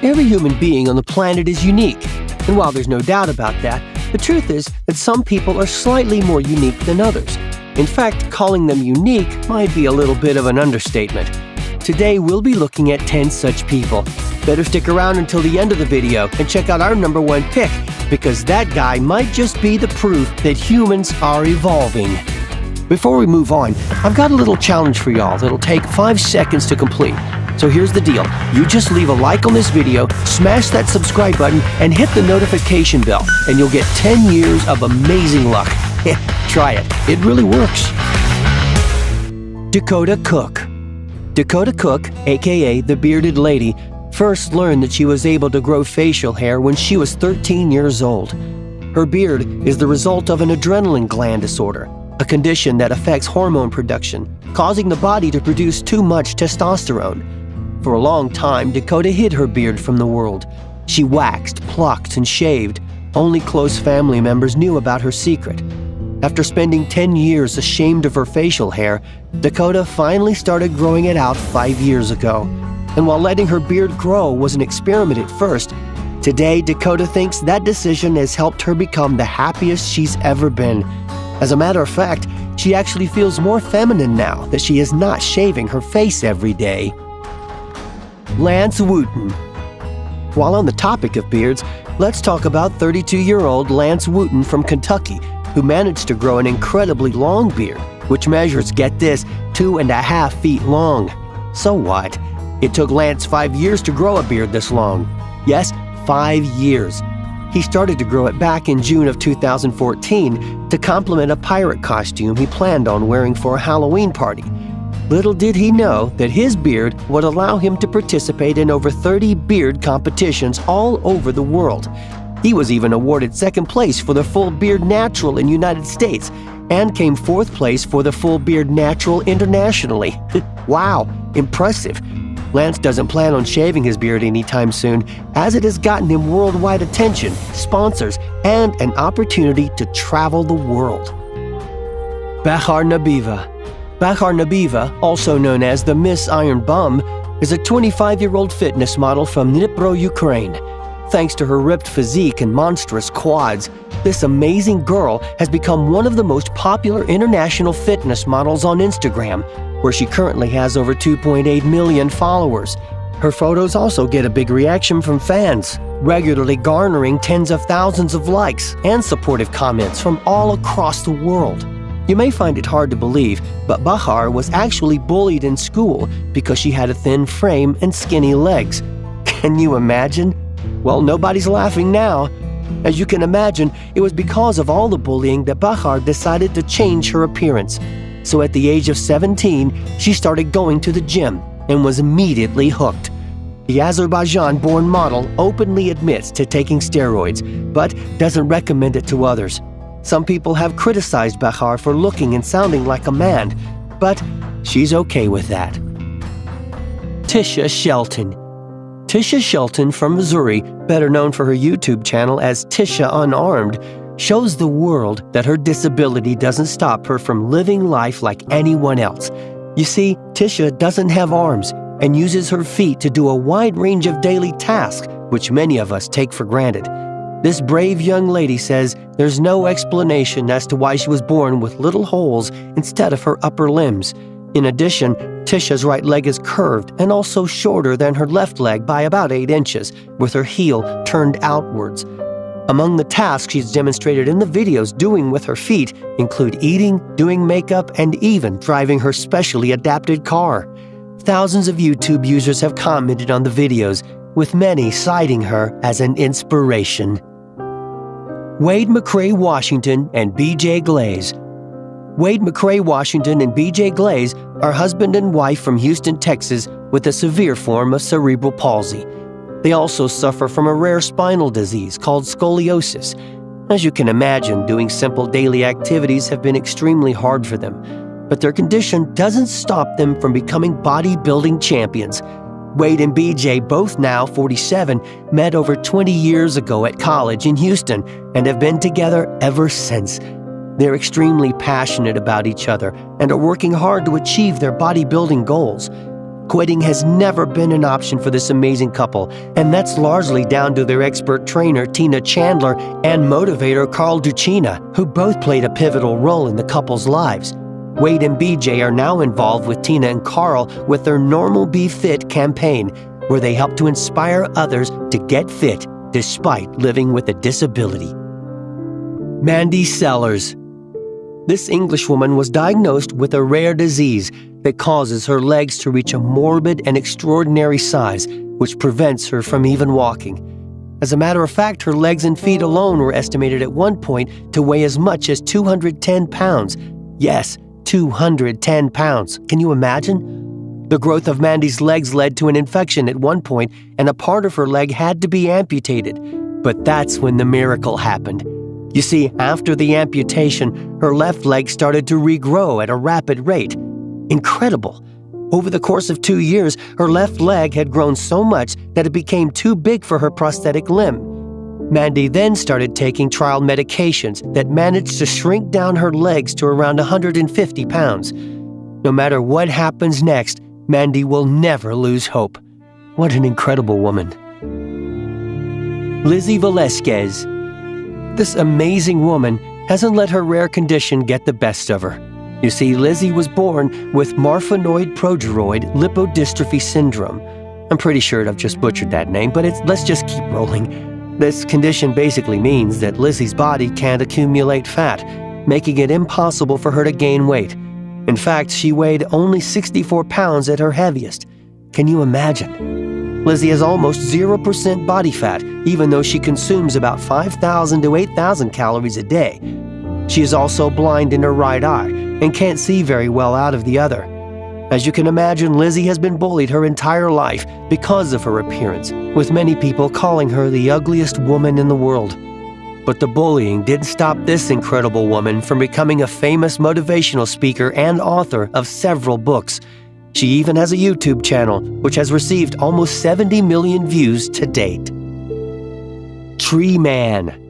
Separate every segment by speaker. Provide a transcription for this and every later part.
Speaker 1: Every human being on the planet is unique, and while there's no doubt about that, the truth is that some people are slightly more unique than others. In fact, calling them unique might be a little bit of an understatement. Today, we'll be looking at 10 such people. Better stick around until the end of the video and check out our #1 pick, because that guy might just be the proof that humans are evolving. Before we move on, I've got a little challenge for y'all that'll take 5 seconds to complete. So here's the deal. You just leave a like on this video, smash that subscribe button, and hit the notification bell, and you'll get 10 years of amazing luck. Try it. It really works. Dakota Cook. Dakota Cook, aka the Bearded Lady, first learned that she was able to grow facial hair when she was 13 years old. Her beard is the result of an adrenaline gland disorder, a condition that affects hormone production, causing the body to produce too much testosterone. For a long time, Dakota hid her beard from the world. She waxed, plucked, and shaved. Only close family members knew about her secret. After spending 10 years ashamed of her facial hair, Dakota finally started growing it out 5 years ago. And while letting her beard grow was an experiment at first, today Dakota thinks that decision has helped her become the happiest she's ever been. As a matter of fact, she actually feels more feminine now that she is not shaving her face every day. Lance Wooten. While on the topic of beards, let's talk about 32-year-old Lance Wooten from Kentucky, who managed to grow an incredibly long beard, which measures, get this, 2.5 feet long. So what? It took Lance 5 years to grow a beard this long. Yes, 5 years. He started to grow it back in June of 2014 to complement a pirate costume he planned on wearing for a Halloween party. Little did he know that his beard would allow him to participate in over 30 beard competitions all over the world. He was even awarded second place for the Full Beard Natural in the United States and came fourth place for the Full Beard Natural internationally. Wow, impressive. Lance doesn't plan on shaving his beard anytime soon, as it has gotten him worldwide attention, sponsors, and an opportunity to travel the world. Bahar Nabiva. Bahar Nabiva, also known as the Miss Iron Bum, is a 25-year-old fitness model from Dnipro, Ukraine. Thanks to her ripped physique and monstrous quads, this amazing girl has become one of the most popular international fitness models on Instagram, where she currently has over 2.8 million followers. Her photos also get a big reaction from fans, regularly garnering tens of thousands of likes and supportive comments from all across the world. You may find it hard to believe, but Bahar was actually bullied in school because she had a thin frame and skinny legs. Can you imagine? Well, nobody's laughing now. As you can imagine, it was because of all the bullying that Bahar decided to change her appearance. So at the age of 17, she started going to the gym and was immediately hooked. The Azerbaijan-born model openly admits to taking steroids, but doesn't recommend it to others. Some people have criticized Bahar for looking and sounding like a man, but she's okay with that. Tisha Shelton. Tisha Shelton from Missouri, better known for her YouTube channel as Tisha Unarmed, shows the world that her disability doesn't stop her from living life like anyone else. You see, Tisha doesn't have arms and uses her feet to do a wide range of daily tasks, which many of us take for granted. This brave young lady says there's no explanation as to why she was born with little holes instead of her upper limbs. In addition, Tisha's right leg is curved and also shorter than her left leg by about 8 inches, with her heel turned outwards. Among the tasks she's demonstrated in the videos doing with her feet include eating, doing makeup, and even driving her specially adapted car. Thousands of YouTube users have commented on the videos, with many citing her as an inspiration. Wade McCrae Washington and BJ Glaze. Wade McCrae Washington and BJ Glaze are husband and wife from Houston, Texas, with a severe form of cerebral palsy. They also suffer from a rare spinal disease called scoliosis. As you can imagine, doing simple daily activities have been extremely hard for them, but their condition doesn't stop them from becoming bodybuilding champions. Wade and BJ, both now 47, met over 20 years ago at college in Houston and have been together ever since. They're extremely passionate about each other and are working hard to achieve their bodybuilding goals. Quitting has never been an option for this amazing couple, and that's largely down to their expert trainer Tina Chandler and motivator Carl Ducina, who both played a pivotal role in the couple's lives. Wade and BJ are now involved with Tina and Carl with their Normal Be Fit campaign, where they help to inspire others to get fit despite living with a disability. Mandy Sellers. This Englishwoman was diagnosed with a rare disease that causes her legs to reach a morbid and extraordinary size, which prevents her from even walking. As a matter of fact, her legs and feet alone were estimated at one point to weigh as much as 210 pounds. Yes, 210 pounds. Can you imagine? The growth of Mandy's legs led to an infection at one point, and a part of her leg had to be amputated. But that's when the miracle happened. You see, after the amputation, her left leg started to regrow at a rapid rate. Incredible! Over the course of 2 years, her left leg had grown so much that it became too big for her prosthetic limb. Mandy then started taking trial medications that managed to shrink down her legs to around 150 pounds. No matter what happens next, Mandy will never lose hope. What an incredible woman. Lizzie Velasquez. This amazing woman hasn't let her rare condition get the best of her. You see, Lizzie was born with Marfanoid progeroid lipodystrophy syndrome. I'm pretty sure I've just butchered that name, but let's just keep rolling. This condition basically means that Lizzie's body can't accumulate fat, making it impossible for her to gain weight. In fact, she weighed only 64 pounds at her heaviest. Can you imagine? Lizzie has almost 0% body fat, even though she consumes about 5,000 to 8,000 calories a day. She is also blind in her right eye and can't see very well out of the other. As you can imagine, Lizzie has been bullied her entire life because of her appearance, with many people calling her the ugliest woman in the world. But the bullying didn't stop this incredible woman from becoming a famous motivational speaker and author of several books. She even has a YouTube channel, which has received almost 70 million views to date. Tree Man.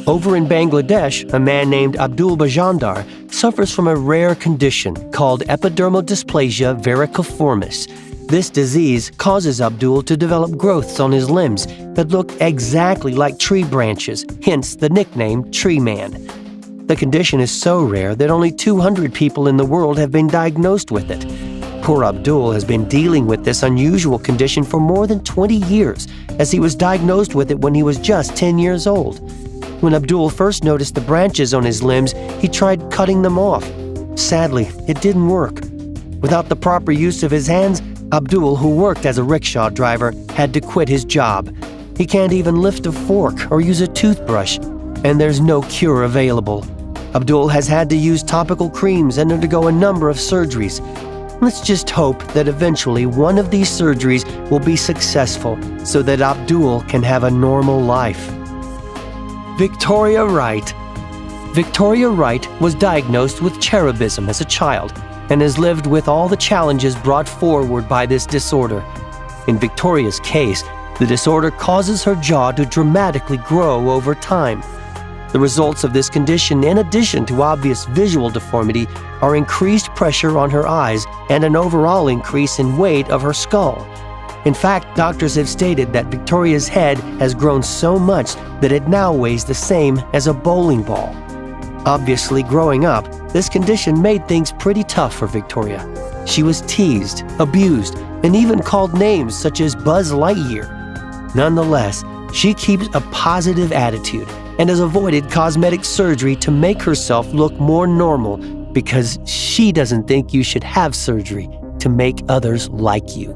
Speaker 1: Over in Bangladesh, a man named Abdul Bajandar suffers from a rare condition called epidermal dysplasia verruciformis. This disease causes Abdul to develop growths on his limbs that look exactly like tree branches, hence the nickname Tree Man. The condition is so rare that only 200 people in the world have been diagnosed with it. Poor Abdul has been dealing with this unusual condition for more than 20 years, as he was diagnosed with it when he was just 10 years old. When Abdul first noticed the branches on his limbs, he tried cutting them off. Sadly, it didn't work. Without the proper use of his hands, Abdul, who worked as a rickshaw driver, had to quit his job. He can't even lift a fork or use a toothbrush, and there's no cure available. Abdul has had to use topical creams and undergo a number of surgeries. Let's just hope that eventually one of these surgeries will be successful so that Abdul can have a normal life. Victoria Wright. Victoria Wright was diagnosed with cherubism as a child and has lived with all the challenges brought forward by this disorder. In Victoria's case, the disorder causes her jaw to dramatically grow over time. The results of this condition, in addition to obvious visual deformity, are increased pressure on her eyes and an overall increase in weight of her skull. In fact, doctors have stated that Victoria's head has grown so much that it now weighs the same as a bowling ball. Obviously, growing up, this condition made things pretty tough for Victoria. She was teased, abused, and even called names such as Buzz Lightyear. Nonetheless, she keeps a positive attitude and has avoided cosmetic surgery to make herself look more normal because she doesn't think you should have surgery to make others like you.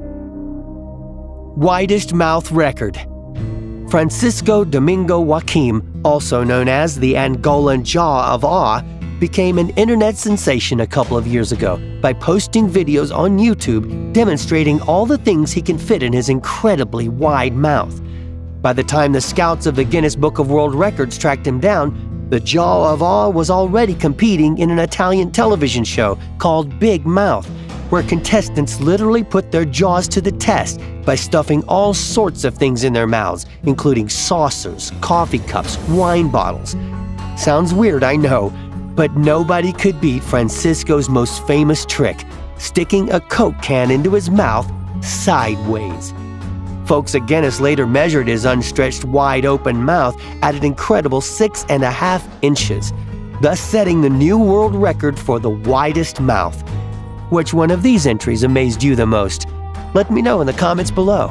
Speaker 1: Widest mouth record. Francisco Domingo Joaquim, also known as the Angolan Jaw of Awe, became an internet sensation a couple of years ago by posting videos on YouTube demonstrating all the things he can fit in his incredibly wide mouth. By the time the scouts of the Guinness Book of World Records tracked him down, the Jaw of Awe was already competing in an Italian television show called Big Mouth, where contestants literally put their jaws to the test by stuffing all sorts of things in their mouths, including saucers, coffee cups, wine bottles. Sounds weird, I know, but nobody could beat Francisco's most famous trick, sticking a Coke can into his mouth sideways. Folks at Guinness later measured his unstretched, wide-open mouth at an incredible 6.5 inches, thus setting the new world record for the widest mouth. Which one of these entries amazed you the most? Let me know in the comments below.